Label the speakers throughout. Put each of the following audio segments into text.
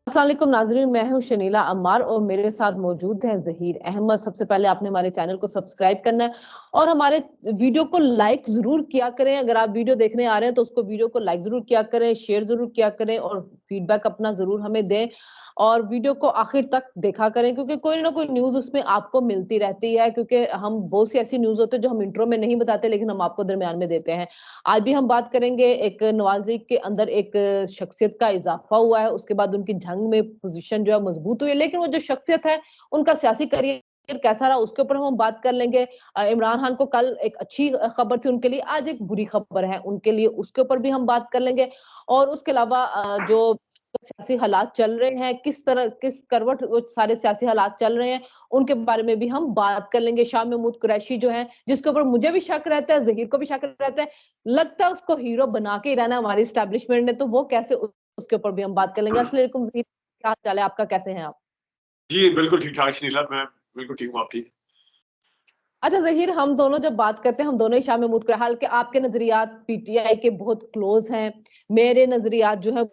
Speaker 1: अस्सलाम वालेकुम नाज़रीन, मैं हूं शनीला अम्मार और मेरे साथ मौजूद है ज़हीर अहमद। सबसे पहले आपने हमारे चैनल को सब्सक्राइब करना है और हमारे वीडियो को लाइक ज़रूर किया करें। अगर आप वीडियो देखने आ रहे हैं तो उसको वीडियो को लाइक ज़रूर किया करें, शेयर ज़रूर किया करें और फीडबैक अपना ज़रूर हमें दें और वीडियो को आखिर तक देखा करें क्योंकि कोई ना कोई न्यूज़ उसमें आपको मिलती रहती है, क्योंकि हम बहुत सी ऐसी न्यूज़ होती है जो हम इंट्रो में नहीं बताते लेकिन हम आपको दरमियान में देते हैं। आज भी हम बात करेंगे एक नवाज लीग के अंदर एक शख्सियत का इजाफा हुआ है, उसके बाद उनकी जंग में पोजीशन जो है मजबूत हुई है, लेकिन वो जो शख्सियत है उनका सियासी करियर कैसा रहा उसके ऊपर हम बात कर लेंगे। इमरान खान को कल एक अच्छी खबर थी उनके लिए, आज एक बुरी खबर है उनके लिए, उसके ऊपर भी हम बात कर लेंगे। और उसके अलावा जो सियासी हालात चल रहे हैं, किस तरह किस करवट वो सारे सियासी हालात चल रहे हैं, उनके बारे में भी हम बात कर लेंगे। शाह महमूद कुरैशी जो है, जिसके ऊपर मुझे भी शक रहता है, ज़हीर को भी शक रहता है, लगता है उसको हीरो बना के ही रहना हमारी एस्टैब्लिशमेंट ने, तो वो कैसे उसके ऊपर भी हम बात कर लेंगे। अस्सलाम वालेकुम ज़हीर, क्या हाल चाल है आपका, कैसे हैं आप?
Speaker 2: जी, बिल्कुल ठीक-ठाक शनीला, मैं बिल्कुल ठीक हूँ, आप ठीक?
Speaker 1: अच्छा ज़हीर, हम दोनों जब बात करते हैं, हम दोनों ही शाह महमूद के, हालाँकि आपके नज़रियात पीटीआई के बहुत क्लोज़ हैं, मेरे नज़रियात जो है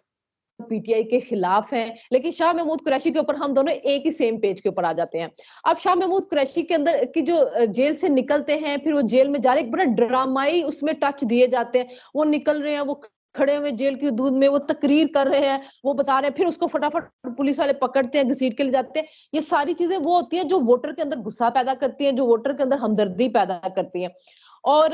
Speaker 1: पीटीआई के खिलाफ हैं, लेकिन शाह महमूद कुरैशी के ऊपर हम दोनों एक ही सेम पेज के ऊपर आ जाते हैं। अब शाह महमूद कुरैशी के अंदर की जो जेल से निकलते हैं, फिर वो जेल में जा रहे हैं, एक बड़ा ड्रामाई उसमें टच दिए जाते हैं। वो निकल रहे हैं, वो खड़े हुए जेल की हदूद में, वो तकरीर कर रहे हैं, वो बता रहे हैं, फिर उसको फटाफट पुलिस वाले पकड़ते हैं, घसीट के ले जाते हैं। ये सारी चीज़ें वो होती हैं जो वोटर के अंदर गुस्सा पैदा करती हैं, जो वोटर के अंदर हमदर्दी पैदा करती हैं। और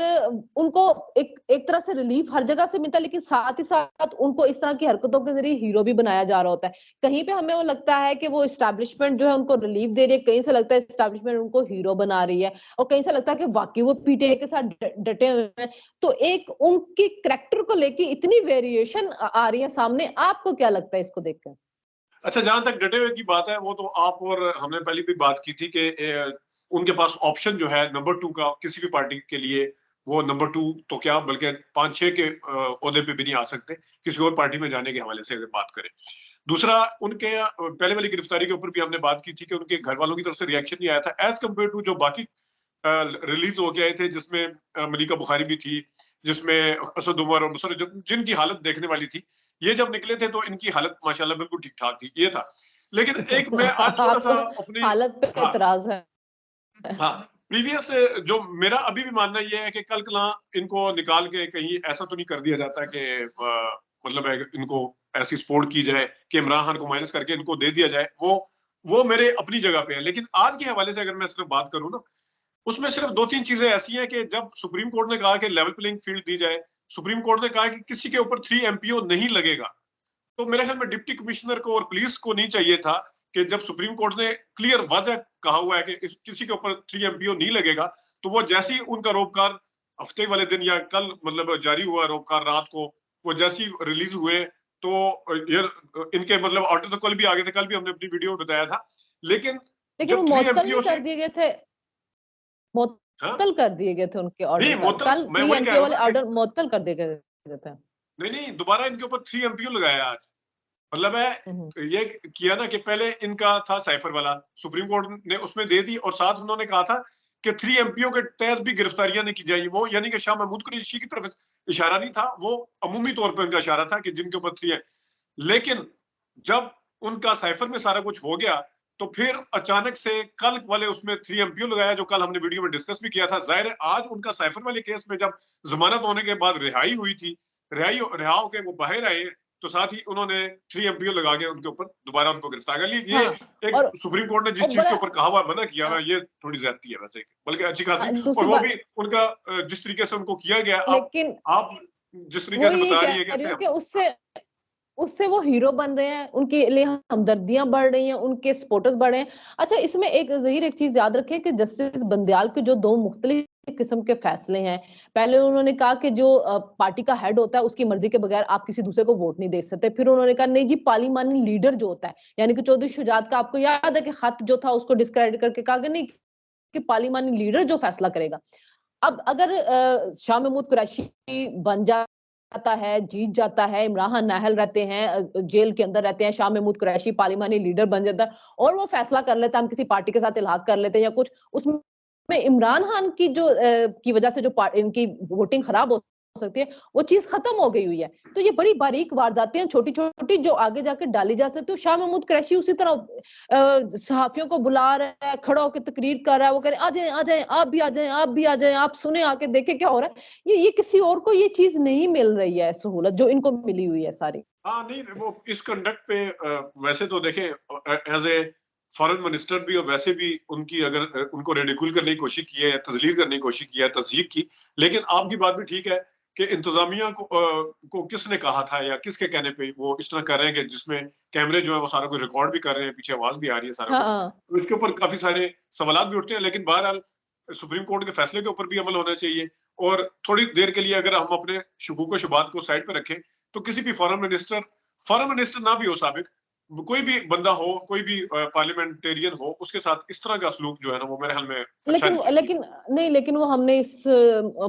Speaker 1: उनको एक एक तरह से रिलीफ हर जगह से मिलता है, लेकिन साथ ही साथ उनको इस तरह की हरकतों के ज़रिए हीरो भी बनाया जा रहा होता है। कहीं पे हमें वो लगता है कि वो एस्टैब्लिशमेंट जो है उनको रिलीफ दे रही है, कहीं से लगता है एस्टैब्लिशमेंट उनको हीरो बना रही है और कहीं से लगता है कि वाक़ई वो पीटीआई के साथ डटे हुए हैं। तो एक उनकी करैक्टर को लेके इतनी वेरिएशन आ रही है सामने, आपको क्या लगता है इसको देखकर?
Speaker 2: अच्छा, जहाँ तक डटे हुए की बात है, वो तो आप और हमने पहले भी बात की थी कि उनके पास ऑप्शन जो है नंबर 2 का किसी भी पार्टी के लिए, वो नंबर 2 तो क्या बल्कि 5-6 के ओहदे पे भी नहीं आ सकते, किसी और पार्टी में जाने के हवाले से अगर बात करें। दूसरा, उनके पहले वाली गिरफ्तारी के ऊपर भी हमने बात की थी कि उनके घरवालों की तरफ से रिएक्शन नहीं आया था, एज़ कम्पेयर टू जो बाकी रिलीज़ होके आए थे, जिसमें मलीका बुखारी भी थी, जिसमें असद उमर और सॉरी जिनकी हालत देखने वाली थी। ये जब निकले थे तो इनकी हालत माशाल्लाह बिल्कुल ठीक-ठाक थी, ये था। लेकिन एक मैं आज थोड़ा-सा
Speaker 1: आपको
Speaker 2: अपनी
Speaker 1: हालत पे
Speaker 2: हाँ,
Speaker 1: एतराज़ है।
Speaker 2: हाँ, प्रीवियस जो मेरा अभी भी मानना ये है कि कल-कलां इनको निकाल के कहीं ऐसा तो नहीं कर दिया जाता कि मतलब है इनको ऐसी सपोर्ट की जाए कि इमरान खान को माइनस करके इनको दे दिया जाए, वो मेरे अपनी जगह पे है। लेकिन आज के हवाले से अगर मैं सिर्फ बात करूँ ना, उसमें सिर्फ 2-3 चीज़ें ऐसी हैं कि जब सुप्रीम कोर्ट ने कहा कि लेवल प्लेइंग फील्ड दी जाए, सुप्रीम कोर्ट ने कहा कि किसी के ऊपर 3 एमपीओ नहीं लगेगा। तो मेरे ख्याल में डिप्टी कमिश्नर को और पुलिस को नहीं चाहिए था कि जब सुप्रीम कोर्ट ने क्लियर वाज़ह कहा हुआ है कि किसी के ऊपर 3 एमपीओ नहीं लगेगा, तो वो जैसे ही उनका रोपकार हफ्ते वाले दिन या कल मतलब जारी हुआ रोपकार रात को, वो जैसे ही रिलीज़ हुए, तो ये इनके मतलब ऑर्डर तो कल भी आ गए थे, कल भी हमने अपनी वीडियो में बताया था। लेकिन
Speaker 1: लेकिन वो
Speaker 2: जब 3
Speaker 1: मुअत्तल नहीं
Speaker 2: एमपीओ
Speaker 1: कर
Speaker 2: से
Speaker 1: दिए गए थे,
Speaker 2: हाँ,
Speaker 1: मुअत्तल कर दिए गए थे उनके
Speaker 2: नहीं
Speaker 1: ऑर्डर कल।
Speaker 2: मुअत्तल
Speaker 1: कल
Speaker 2: मैं
Speaker 1: 3
Speaker 2: वही कह रहा
Speaker 1: एमपीओ
Speaker 2: हूँ
Speaker 1: वाले
Speaker 2: ना कि
Speaker 1: ऑर्डर मुअत्तल कर दिए गए थे।
Speaker 2: नहीं, दोबारा इनके ऊपर 3 एमपीओ लगाया आज। मतलब है
Speaker 1: हुँ, हुँ।
Speaker 2: ये किया ना कि पहले इनका था साइफर वाला, सुप्रीम कोर्ट ने उसमें दे दी और साथ उन्होंने कहा था कि 3 एमपीओ के तहत भी गिरफ्तारियां नहीं की जाएगी। वो यानी कि शाह महमूद कुरैशी की तरफ इशारा नहीं था, वो अमूमी तौर पर उनका इशारा था कि जिनके ऊपर 3 है। लेकिन जब उनका साइफर में सारा कुछ हो गया, तो फिर अचानक से कल वाले उसमें 3 एमपीओ लगाया, जो कल हमने वीडियो में डिस्कस भी किया था। ज़ाहिर है आज उनका साइफर वाले केस में जब ज़मानत होने के बाद रिहाई हुई थी, रिहा होके वो बाहर आए, तो साथ ही उन्होंने 3 एमपीओ लगा के उनके ऊपर दोबारा उनको गिरफ्तार कर लिया। ये
Speaker 1: हाँ,
Speaker 2: एक
Speaker 1: और
Speaker 2: सुप्रीम कोर्ट ने जिस
Speaker 1: और
Speaker 2: चीज़ के
Speaker 1: बड़ा
Speaker 2: ऊपर कहा हुआ है, मना किया हुआ
Speaker 1: अ,
Speaker 2: है, ये थोड़ी ज़्यादती है वैसे, बल्कि अच्छी खासी। और
Speaker 1: दूसरी
Speaker 2: वो भी
Speaker 1: बात,
Speaker 2: उनका जिस तरीके से उनको किया गया,
Speaker 1: लेकिन
Speaker 2: आप जिस तरीके
Speaker 1: वो
Speaker 2: से
Speaker 1: ये
Speaker 2: बता
Speaker 1: कह
Speaker 2: रही है
Speaker 1: रही
Speaker 2: कैसे
Speaker 1: हूँ
Speaker 2: हम
Speaker 1: कि उससे उससे वो हीरो बन रहे हैं, उनके लिए हमदर्दियाँ बढ़ रही हैं, उनके सपोर्टर्स बढ़ रहे हैं। अच्छा, इसमें एक ज़हीर एक चीज़ याद रखें कि जस्टिस बंदियाल के जो 2 मुख्तलिफ किस्म के फैसले हैं। पहले उन्होंने कहा कि जो पार्टी का हेड होता है, उसकी मर्ज़ी के बगैर आप किसी दूसरे को वोट नहीं दे सकते। फिर उन्होंने कहा नहीं जी, पार्लिमानी लीडर जो होता है, यानी कि चौधरी शुजात का आपको याद है कि खत जो था उसको डिस्क्रेडिट करके कहा कि नहीं, कि पार्लिमानी लीडर जो फैसला करेगा। अब अगर शाह महमूद कुरैशी बन जाता है, जीत जाता है, इमरान खान नाअहल रहते हैं, जेल के अंदर रहते हैं, शाह महमूद कुरैशी पार्लिमानी लीडर बन जाता है और वो फैसला कर लेता है, हम किसी पार्टी के साथ इल्हाक कर लेते हैं या कुछ, उसमें इमरान खान की जो की वजह से जो इनकी वोटिंग खराब हो सकती है, वो चीज खत्म हो गई हुई है। तो ये बड़ी बारीक वारदातें हैं, छोटी छोटी, जो आगे जाकर डाली जा सकती है। शाह महमूद कुरैशी उसी तरह सहाफियों को बुला रहा है, खड़ा होकर तकरीर कर रहा है, वो कह रहे आ जाए, आप भी आ जाए, आप भी आ जाए, आप सुने, आके देखे क्या हो रहा है। ये किसी और को ये चीज नहीं मिल रही है, सहूलत जो इनको मिली हुई है सारी।
Speaker 2: हाँ नहीं, वो इस कंडक्ट पे वैसे तो देखें, एज ए फॉरेन मिनिस्टर भी और वैसे भी उनकी अगर उनको रेडिकुल करने की कोशिश की है या तजलील करने की कोशिश की है, तस्दीक की, लेकिन आपकी बात भी ठीक है कि इंतजामिया को किसने कहा था या किसके कहने पे वो इस तरह कर रहे हैं कि जिसमें कैमरे जो है वो सारा कुछ रिकॉर्ड भी कर रहे हैं, पीछे आवाज भी आ रही है, सारा कुछ,
Speaker 1: हाँ,
Speaker 2: तो इसके ऊपर काफी सारे सवालात भी उठते हैं। लेकिन बहरहाल सुप्रीम कोर्ट के फैसले के ऊपर भी अमल होना चाहिए, और थोड़ी देर के लिए अगर हम अपने शुकूक व शुबात को साइड पे रखें, तो किसी भी फॉरेन मिनिस्टर ना भी हो साबिक, कोई भी बंदा हो, कोई भी पार्लियामेंटेरियन हो, उसके साथ इस तरह का सलूक जो है ना, वो मेरे ख्याल में अच्छा
Speaker 1: लेकिन
Speaker 2: नहीं है।
Speaker 1: लेकिन नहीं, लेकिन वो हमने इस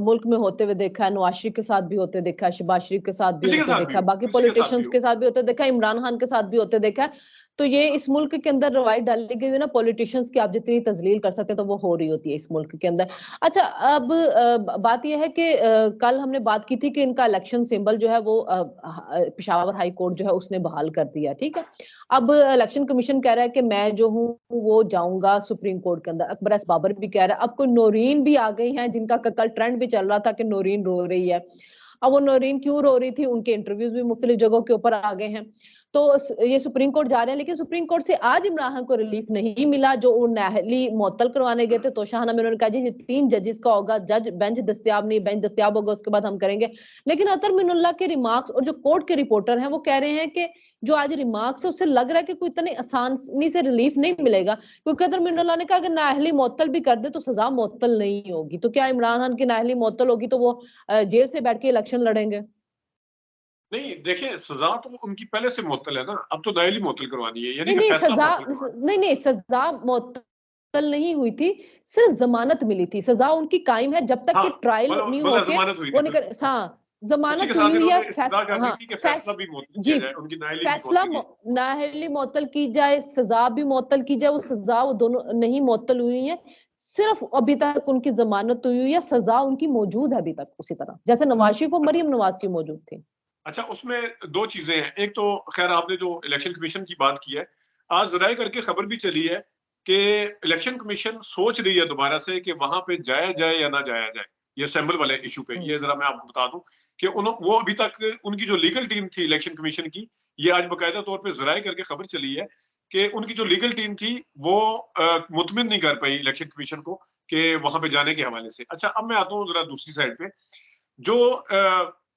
Speaker 1: मुल्क में होते हुए देखा है, नवाज शरीफ के साथ भी होते देखा है, शहबाज शरीफ के साथ भी
Speaker 2: किसी के
Speaker 1: होते
Speaker 2: साथ भी
Speaker 1: देखा
Speaker 2: हो,
Speaker 1: है, बाकी
Speaker 2: किसी के साथ भी
Speaker 1: पॉलिटिशियंस
Speaker 2: हो।
Speaker 1: के साथ भी होते देखा है, इमरान खान के साथ भी होते देखा है। तो ये इस मुल्क के अंदर रवायत डाली गई है ना, पॉलिटिशियंस की आप जितनी तजलील कर सकते हैं तो वो हो रही होती है इस मुल्क के अंदर। अच्छा, अब बात यह है कि कल हमने बात की थी कि इनका इलेक्शन सिंबल जो है वो पेशावर हाई कोर्ट जो है उसने बहाल कर दिया, ठीक है। अब इलेक्शन कमीशन कह रहा है कि मैं जो हूँ वो जाऊंगा सुप्रीम कोर्ट के अंदर। अकबर एस बाबर भी कह रहा है। अब कोई नौरीन भी आ गई हैं, जिनका कल ट्रेंड भी चल रहा था कि नौरीन रो रही है। अब वो नौरीन क्यों रो रही थी, उनके इंटरव्यूज भी मुख्तलिफ जगहों के ऊपर आ गए हैं। तो ये सुप्रीम कोर्ट जा रहे हैं, लेकिन सुप्रीम कोर्ट से आज इमरान खान को रिलीफ नहीं मिला। जो वो नाहली मुअत्तल करवाने गए थे तोशाखाना में, उन्होंने कहा जी ये 3 जजेस का होगा, जज बेंच दस्तयाब नहीं, बेंच दस्तयाब होगा उसके बाद हम करेंगे। लेकिन अतर मिनुल्लाह के रिमार्क्स और जो कोर्ट के रिपोर्टर हैं वो कह रहे हैं कि जो आज रिमार्क्स है उससे लग रहा है कि कोई इतनी आसानी से रिलीफ नहीं मिलेगा, क्योंकि अतर मिनुल्लाह ने कहा अगर नाअहली मुअत्तल भी कर दे तो सजा मुअत्तल नहीं होगी। तो क्या इमरान खान की नाअहली मुअत्तल होगी तो वो जेल से बैठ के इलेक्शन लड़ेंगे?
Speaker 2: नहीं देखिए, सजा तो उनकी पहले से मुअत्तल है ना, अब तो नाइली मुअत्तल करवानी है, यानी
Speaker 1: नहीं
Speaker 2: कि
Speaker 1: नहीं,
Speaker 2: फैसला
Speaker 1: सजा
Speaker 2: मुअत्तल करवाना है।
Speaker 1: नहीं नहीं, सजा मुअत्तल नहीं हुई थी, सिर्फ जमानत मिली थी। सजा उनकी कायम है जब तक
Speaker 2: हाँ,
Speaker 1: कि ट्रायल नहीं
Speaker 2: मतलब
Speaker 1: होके
Speaker 2: जमानत हुई
Speaker 1: वो
Speaker 2: थी,
Speaker 1: निकल,
Speaker 2: बिल्कुल।
Speaker 1: हाँ,
Speaker 2: उसी के
Speaker 1: जमानत हुई
Speaker 2: साथ
Speaker 1: हुई है।
Speaker 2: इन्होंने इस्तदा कर दी
Speaker 1: हाँ,
Speaker 2: थी कि फैसला भी मुअत्तल
Speaker 1: जी,
Speaker 2: किया जाए, उनकी नाइली भी
Speaker 1: फैसला
Speaker 2: मुअत्तल की।
Speaker 1: नाअहली मुअत्तल की जाए, सजा भी मुअत्तल की जाए, वो सजा वो दोनों नहीं मुअत्तल हुई है। सिर्फ अभी तक उनकी जमानत हुई हुई है, सजा उनकी मौजूद है अभी तक उसी तरह जैसे नवाज शरीफ और मरियम नवाज की मौजूद थी।
Speaker 2: अच्छा, उसमें 2 चीज़ें हैं। एक तो ख़ैर आपने जो इलेक्शन कमीशन की बात की है, आज ज़राए करके खबर भी चली है कि इलेक्शन कमीशन सोच रही है दोबारा से कि वहाँ पे जाया जाए या ना जाया जाए। ये असेंबल वाले इश्यू पे, ये ज़रा मैं आपको बता दूँ कि वो अभी तक उनकी जो लीगल टीम थी इलेक्शन कमीशन की, ये आज बाकायदा तौर पे ज़राए करके खबर चली है कि उनकी जो लीगल टीम थी वो मुतमिन नहीं कर पाई इलेक्शन कमीशन को कि वहाँ पे जाने के हवाले से। अच्छा, अब मैं आता हूँ ज़रा दूसरी साइड पे। जो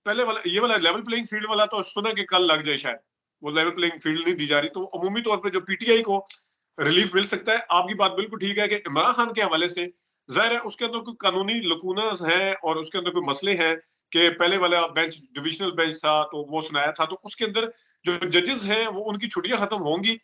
Speaker 2: पहले वाला ये वाला लेवल प्लेइंग फील्ड वाला तो सुना कि कल लग जाए शायद, वो लेवल प्लेइंग फील्ड नहीं दी जा रही, तो अमूमी तौर पे जो पीटीआई को रिलीफ मिल सकता है। आपकी बात बिल्कुल ठीक है कि इमरान खान के हवाले से जाहिर है उसके अंदर कोई कानूनी लकूनास हैं और उसके अंदर कोई मसले हैं कि पहले वाला बेंच डिविजनल बेंच था तो वो सुनाया था, तो उसके अंदर जो जजेस हैं वो उनकी छुट्टियां खत्म होंगी,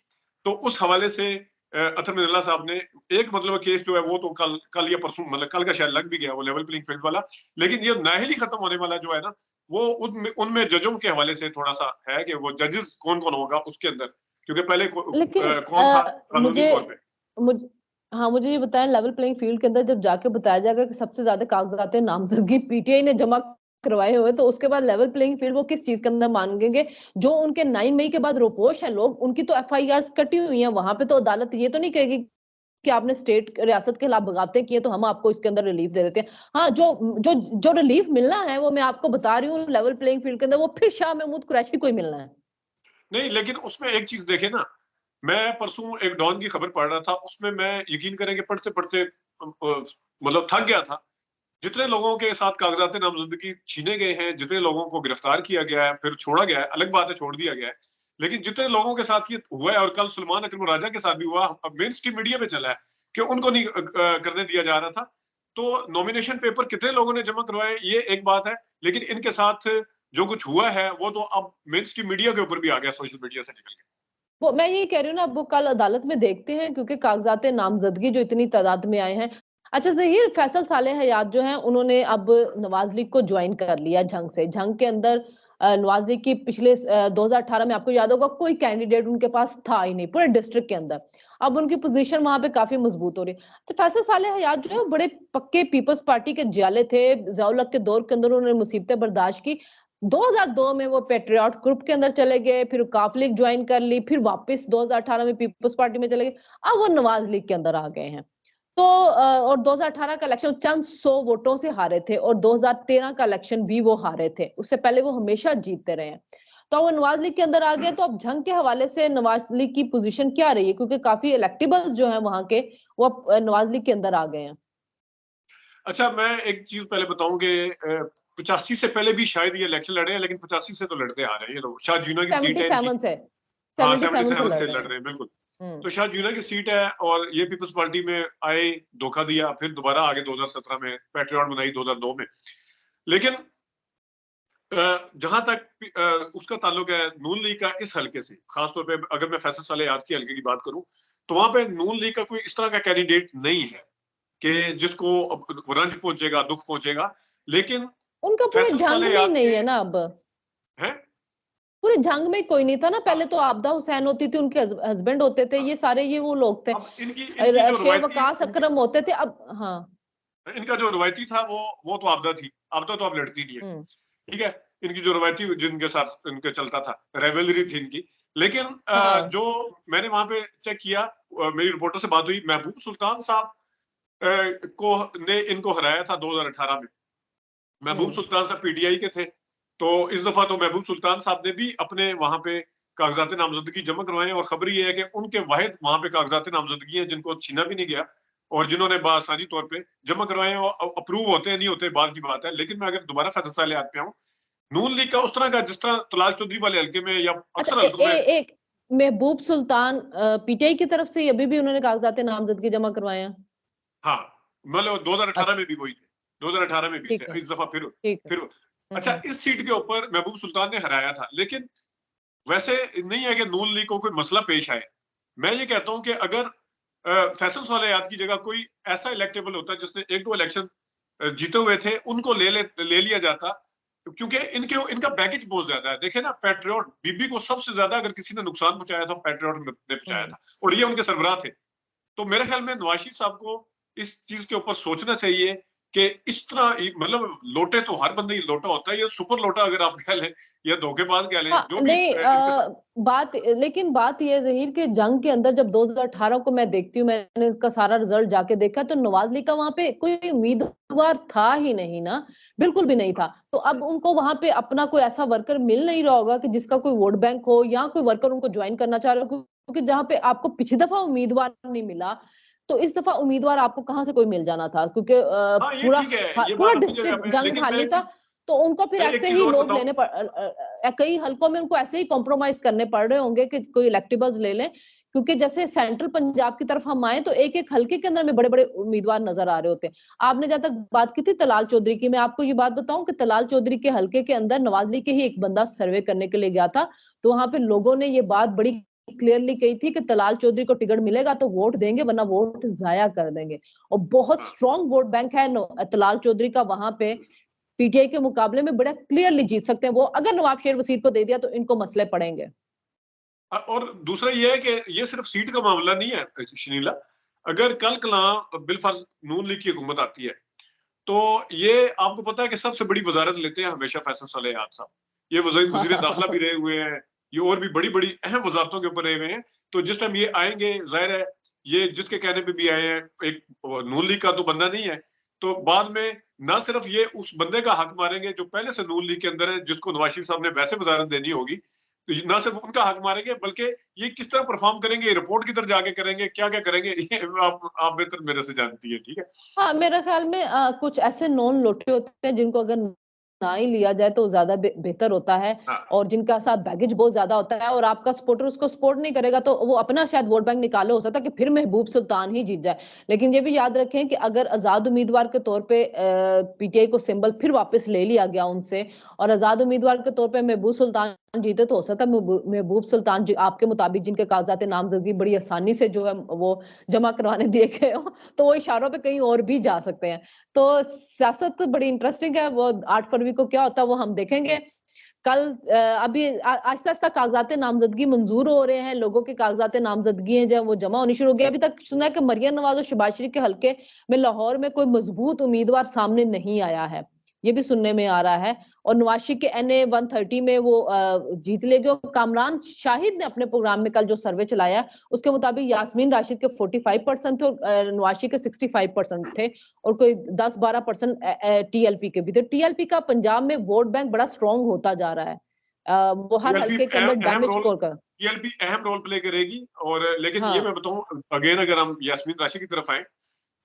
Speaker 2: तो उस हवाले से अतर मिनल्ला साहब ने एक मतलब केस जो है वो तो कल या परसों मतलब कल का शायद लग भी गया वो लेवल प्लेइंग फील्ड वाला। लेकिन ये नाअहली खत्म होने वाला जो है ना, वो उनमें उनमें जजों के हवाले से थोड़ा सा है कि वो जजेस कौन कौन होगा उसके अंदर, क्योंकि पहले
Speaker 1: लेकिन
Speaker 2: कौन था कानूनी
Speaker 1: मुझे
Speaker 2: तौर पे।
Speaker 1: मुझ हाँ, मुझे ये बताएं, लेवल प्लेइंग फील्ड के अंदर जब जाके बताया जाएगा कि सबसे ज्यादा कागजात नामजदगी पीटीआई ने जमा करवाए हुए, तो उसके बाद लेवल प्लेइंग फील्ड वो किस चीज के अंदर मांगेंगे? जो उनके 9 मई के बाद रोपोश है लोग, उनकी तो एफआईआर कटी हुई है, वहां पे तो अदालत ये तो नहीं कहेगी कि आपने स्टेट रियासत के खिलाफ बगावतें की है तो हम आपको इसके अंदर रिलीफ दे देते हैं। हाँ, जो जो जो रिलीफ मिलना है वो मैं आपको बता रही हूँ, लेवल प्लेइंग फील्ड के अंदर वो फिर शाह महमूद कुरैशी को ही मिलना है।
Speaker 2: नहीं, लेकिन उसमें एक चीज देखे ना, मैं परसों एक डॉन की खबर पढ़ रहा था, उसमें मैं यकीन करेंगे पढ़ते पढ़ते मतलब थक गया था। जितने लोगों के साथ कागजात नामजदगी छीने गए हैं, जितने लोगों को गिरफ्तार किया गया है, फिर छोड़ा गया है, अलग बात है छोड़ दिया गया है, लेकिन जितने लोगों के साथ ये हुआ है, और कल सुलेमान अकरम राजा के साथ भी हुआ, अब मेन स्ट्रीम मीडिया पे चला है कि उनको नहीं करने दिया जा रहा था। तो नॉमिनेशन पेपर कितने लोगों ने जमा करवाए ये एक बात है, लेकिन इनके साथ जो कुछ हुआ है वो तो अब मेन स्ट्रीम मीडिया के ऊपर भी आ गया, सोशल मीडिया से निकल के।
Speaker 1: वो मैं यही कह रही हूँ ना, अब वो कल अदालत में देखते हैं, क्योंकि कागजात नामजदगी जो इतनी तादाद में आए हैं। अच्छा ज़हीर, फैसल सालेह हयात जो हैं उन्होंने अब नवाज लीग को ज्वाइन कर लिया झंग से। झंग के अंदर नवाज लीग की पिछले 2018 में आपको याद होगा कोई कैंडिडेट उनके पास था ही नहीं पूरे डिस्ट्रिक्ट के अंदर। अब उनकी पोजीशन वहां पे काफी मजबूत हो रही है। तो फैसल साले हयात जो है बड़े पक्के पीपल्स पार्टी के जियाले थे। ज़िया-उल-हक के दौर के अंदर उन्होंने मुसीबतें बर्दाश्त की। 2002 में वो पैट्रियट ग्रुप के अंदर चले गए, फिर काफ लीग ज्वाइन कर ली, फिर वापस 2018 में पीपल्स पार्टी में चले गए। अब वो नवाज लीग के अंदर आ गए हैं। तो और 2018 का इलेक्शन चंद 100 वोटों से हारे थे और 2013 का इलेक्शन भी वो हारे थे। उससे पहले वो हमेशा जीतते रहे हैं। तो वो नवाज लीग के अंदर आ गए, तो अब जंग के हवाले से नवाज लीग की पोजीशन क्या रही है? क्योंकि काफी इलेक्टेबल जो है वहां के, वो अब नवाज लीग के अंदर आ गए हैं।
Speaker 2: अच्छा, मैं एक चीज पहले बताऊं कि 85 से पहले भी शायद ये इलेक्शन लड़े हैं, लेकिन 85 से तो लड़ते आ रहे हैं ये लोग। शाह जीना की सीट है इनकी।
Speaker 1: 77 से
Speaker 2: हाँ,
Speaker 1: 77 से
Speaker 2: 77
Speaker 1: लड़
Speaker 2: से
Speaker 1: रहे
Speaker 2: लड़
Speaker 1: हैं।
Speaker 2: रहे हैं, बिल्कुल।
Speaker 1: हम्म।
Speaker 2: तो शाह जीना की सीट है और ये पीपल्स पार्टी में आए, धोखा दिया, फिर दोबारा आगे 2017 में पैट्रियट बनाई 2002 में। लेकिन जहां तक उसका ताल्लुक है नून लीग का इस हलके से, खासतौर पे अगर मैं फैसल साले याद के हलके की बात करूं, तो वहां पे नून लीग का कोई इस तरह का कैंडिडेट नहीं है कि जिसको रंज पहुंचेगा, दुख पहुंचेगा। लेकिन
Speaker 1: उनका पूरे
Speaker 2: फैसल
Speaker 1: जंग
Speaker 2: साले
Speaker 1: में ही
Speaker 2: याद
Speaker 1: नहीं
Speaker 2: के
Speaker 1: है ना अब।
Speaker 2: हैं।
Speaker 1: पूरे जंग में कोई नहीं था ना।
Speaker 2: हाँ,
Speaker 1: पहले तो आबदा हुसैन होती थी, उनके हस्बैंड होते थे,
Speaker 2: हाँ।
Speaker 1: ये सारे ये वो लोग थे।
Speaker 2: अब इनकी इनकी जो
Speaker 1: शेर
Speaker 2: रवायती
Speaker 1: वकास
Speaker 2: इनकी
Speaker 1: अकरम होते थे अब। हाँ।
Speaker 2: इनका जो रवायती था वो तो आपदा थी। आपदा तो अब लड़ती नहीं है।
Speaker 1: हम्म।
Speaker 2: ठीक है। इनकी जो रवायती जिनके साथ इनके चलता था, रेवलरी थी इनकी। लेकिन
Speaker 1: हाँ।
Speaker 2: जो मैंने वहां पे चेक किया, मेरी रिपोर्टर से बात हुई, महबूब सुल्तान साहब को ने इनको हराया था 2018 में। महबूब
Speaker 1: हम्म।
Speaker 2: सुल्तान साहब पीटीआई के थे। तो इस दफा तो महबूब सुल्तान साहब ने भी अपने वहां पे कागजात नामजदगी जमा करवाए, और खबर ये है कि उनके वाहिद वहां पे कागजात नामजदगी हैं जिनको छीना भी नहीं गया, और जिन्होंने बासानी तौर पे जमा करवाए, और अप्रूव होते हैं नहीं होते बाद की बात है। लेकिन मैं अगर दोबारा फैसल साले याद पे आऊं, नून लीग का उस तरह का जिस तरह तलाल चौधरी वाले हल्के में या
Speaker 1: अच्छा,
Speaker 2: अक्सर हल्कों में।
Speaker 1: एक महबूब सुल्तान पीटीआई की तरफ से अभी भी उन्होंने कागजात नामजदगी जमा करवाए हैं।
Speaker 2: हाँ, मतलब 2018
Speaker 1: अच्छा।
Speaker 2: में भी वही थे, 2018 में भी थे,
Speaker 1: ठीक है।
Speaker 2: इस दफा
Speaker 1: ठीक है।
Speaker 2: फिर अच्छा, इस सीट के ऊपर महबूब सुल्तान ने हराया था। लेकिन वैसे नहीं है कि नून लीग को कोई मसला पेश आए। मैं ये कहता हूं कि अगर फैसल वाले याद की जगह कोई ऐसा इलेक्टेबल होता जिसने एक दो इलेक्शन जीते हुए थे, उनको ले लिया जाता। क्योंकि इनका बैगेज बहुत ज्यादा है। देखिए ना, पैट्रियट बीबी को सबसे ज्यादा अगर किसी ने नुकसान पहुंचाया था, पैट्रियट ने पहुंचाया
Speaker 1: हम्म।
Speaker 2: था, और ये उनके सरबराह थे। तो मेरे ख्याल में नवाज शरीफ साहब को इस चीज के ऊपर सोचना चाहिए कि इस तरह मतलब लोटे तो हर बंदे ही लोटा होता है, या सुपर लोटा अगर आप कह लें, या धोखेबाज कह लें,
Speaker 1: हाँ,
Speaker 2: जो भी
Speaker 1: नहीं
Speaker 2: इनके साथ।
Speaker 1: बात, लेकिन बात ये है ज़हीर कि जंग के अंदर जब 2018 को मैं देखती हूँ, मैंने इसका सारा रिजल्ट जाके देखा, तो नवाज लीग का वहां पे कोई उम्मीदवार था ही नहीं ना, बिल्कुल भी नहीं था। तो अब उनको वहां पे अपना कोई ऐसा वर्कर मिल नहीं रहा होगा कि जिसका कोई वोट बैंक हो, या कोई वर्कर उनको ज्वाइन करना चाह रहे हो, क्योंकि जहां पे आपको पिछली दफा उम्मीदवार नहीं मिला, तो इस दफा उम्मीदवार आपको कहां से कोई मिल जाना था, क्योंकि
Speaker 2: हाँ, ये
Speaker 1: पूरा
Speaker 2: ठीक है, ये
Speaker 1: पूरा
Speaker 2: बात अपनी जगह
Speaker 1: डिस्ट्रिक्ट
Speaker 2: पे।
Speaker 1: जंग
Speaker 2: लेकिन
Speaker 1: खाली था। तो उनको फिर
Speaker 2: मैं एक
Speaker 1: ऐसे
Speaker 2: चीज
Speaker 1: ही
Speaker 2: और
Speaker 1: लोग
Speaker 2: बताऊं।
Speaker 1: लेने कई हलकों में उनको ऐसे ही कॉम्प्रोमाइज करने पड़ रहे होंगे कि कोई इलेक्टेबल्स ले लें, क्योंकि जैसे सेंट्रल पंजाब की तरफ हम आए तो एक एक हलके के अंदर में बड़े बड़े उम्मीदवार नजर आ रहे होते हैं। आपने जहां तक बात की थी तलाल चौधरी की, मैं आपको ये बात बताऊं कि तलाल चौधरी के हलके के अंदर नवाज लीग के ही एक बंदा सर्वे करने के लिए गया था, तो वहां पे लोगों ने ये बात बड़ी क्लियरली कही थी कि तलाल चौधरी को टिकट मिलेगा तो वोट देंगे, वरना वोट जाया कर देंगे। और बहुत
Speaker 2: हाँ,
Speaker 1: स्ट्रॉन्ग वोट बैंक है तलाल चौधरी का वहां पे। पीटीआई के मुकाबले में बड़ा क्लियरली जीत सकते हैं वो, अगर नवाब शेर वसीर को दे दिया तो इनको मसले पड़ेंगे।
Speaker 2: और दूसरा ये है कि ये सिर्फ सीट का मामला नहीं है शनीला। अगर कल कला बिलफर्ज नून लीग की हुकूमत आती है, तो ये आपको पता है कि सबसे बड़ी वजारत लेते हैं हमेशा फैसल सालेहान साहब। ये वजीर दाखिला भी रहे हुए हैं, ये और भी बड़ी बड़ी अहम वजारतों के ऊपर रहे हुए हैं। तो जिस टाइम ये आएंगे, जाहिर है ये जिसके कहने पे भी आए हैं, एक नून लीग का तो बंदा नहीं है, तो बाद में ना सिर्फ ये उस बंदे का हक मारेंगे जो पहले से नून लीग के अंदर है, जिसको नवाज शरीफ साहब ने वैसे वजारत देनी होगी, तो ना सिर्फ उनका हक मारेंगे, बल्कि ये किस तरह परफॉर्म करेंगे, रिपोर्ट किधर जाके करेंगे, क्या क्या करेंगे, ये आप बेहतर मेरे से जानती है। ठीक है।
Speaker 1: हाँ, मेरे ख्याल में कुछ ऐसे नॉन लोटे होते हैं जिनको अगर ना ही लिया जाए तो ज्यादा बेहतर होता है,
Speaker 2: हाँ,
Speaker 1: और जिनका साथ बैगेज बहुत ज्यादा होता है, और आपका सपोर्टर उसको सपोर्ट नहीं करेगा तो वो अपना शायद वोट बैंक निकाले, हो सकता है कि फिर महबूब सुल्तान ही जीत जाए। लेकिन ये भी याद रखें कि अगर आजाद उम्मीदवार के तौर पे पीटीआई को सिंबल फिर वापस ले लिया गया उनसे, और आजाद उम्मीदवार के तौर पे महबूब सुल्तान जीते, तो हो सकता है महबूब सुल्तान आपके मुताबिक जिनके कागजात नामजदगी बड़ी आसानी से जो है वो जमा करवाने दिए गए हो, तो वो इशारों पे कहीं और भी जा सकते हैं। तो सियासत बड़ी इंटरेस्टिंग है, वो 8 फरवरी को क्या होता है वो हम देखेंगे। कल अभी आहिस्ता आहिस्ता कागजात नामजदगी मंजूर हो रहे हैं, लोगों के कागजात नामजदगी हैं जो वो जमा होनी शुरू हो गई। अभी तक सुना है कि मरियम नवाज और शहबाज शरीफ के हलके में लाहौर में कोई मजबूत उम्मीदवार सामने नहीं आया है, ये भी सुनने में आ रहा है। और नवाज शरीफ के NA 130 में वो जीत लेंगे। और कामरान शाहिद ने अपने प्रोग्राम में कल जो सर्वे चलाया उसके मुताबिक यास्मीन राशिद के 45% थे और नवाज शरीफ के 65% थे और कोई 10-12% TLP के भी थे। TLP का पंजाब में वोट बैंक बड़ा स्ट्रॉन्ग होता जा रहा है, वो हर हल्के के अंदर डैमेज स्कोर कर
Speaker 2: टीएलपी अहम रोल प्ले करेगी। और लेकिन ये
Speaker 1: हाँ।
Speaker 2: मैं बताऊं अगेन, अगर हम यास्मीन राशिद की तरफ आए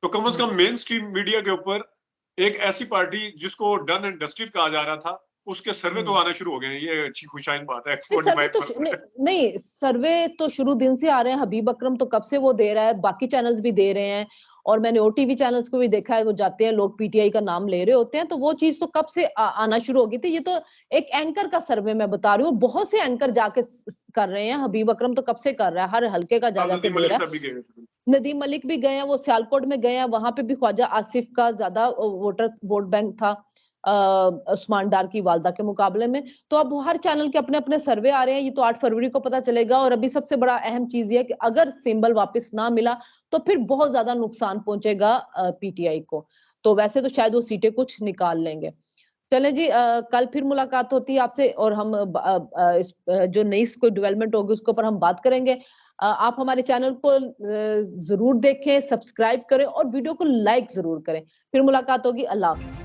Speaker 2: तो कम से कम मेन स्ट्रीम मीडिया के ऊपर एक ऐसी पार्टी जिसको डन एंड डस्टेड कहा जा रहा था, उसके सर्वे तो आने शुरू हो गए हैं। ये अच्छी खुशाइन बात है।
Speaker 1: सर्वे तो नहीं, सर्वे तो शुरू दिन से आ रहे हैं। हबीब अकरम तो कब से वो दे रहा है, बाकी चैनल्स भी दे रहे हैं और मैंने OTV चैनल्स को भी देखा है, वो जाते हैं लोग PTI का नाम ले रहे होते हैं, तो वो चीज तो कब से आना शुरू हो गई थी। ये तो एक एंकर का सर्वे मैं बता रही हूँ, बहुत से एंकर जाके कर रहे हैं। हबीब अकरम तो कब से कर रहा है, हर हल्के का जा जाके दे रहा है। नदीम मलिक भी गए हैं, वो सियालकोट में गए हैं, वहां पे भी ख्वाजा आसिफ का ज्यादा वोट बैंक था उस्मान डार की वालदा के मुकाबले में। तो अब हर चैनल के अपने अपने सर्वे आ रहे हैं, ये तो 8 फरवरी को पता चलेगा। और अभी सबसे बड़ा अहम चीज ये है कि अगर सिंबल वापस ना मिला तो फिर बहुत ज्यादा नुकसान पहुंचेगा PTI को। तो वैसे तो शायद वो सीटें कुछ निकाल लेंगे। चलें जी, कल फिर मुलाकात होती है आपसे और हम इस जो नई कोई डेवलपमेंट होगी उसके ऊपर हम बात करेंगे। आप हमारे चैनल को जरूर देखें, सब्सक्राइब करें और वीडियो को लाइक जरूर करें। फिर मुलाकात होगी। अल्लाह हाफ़िज़।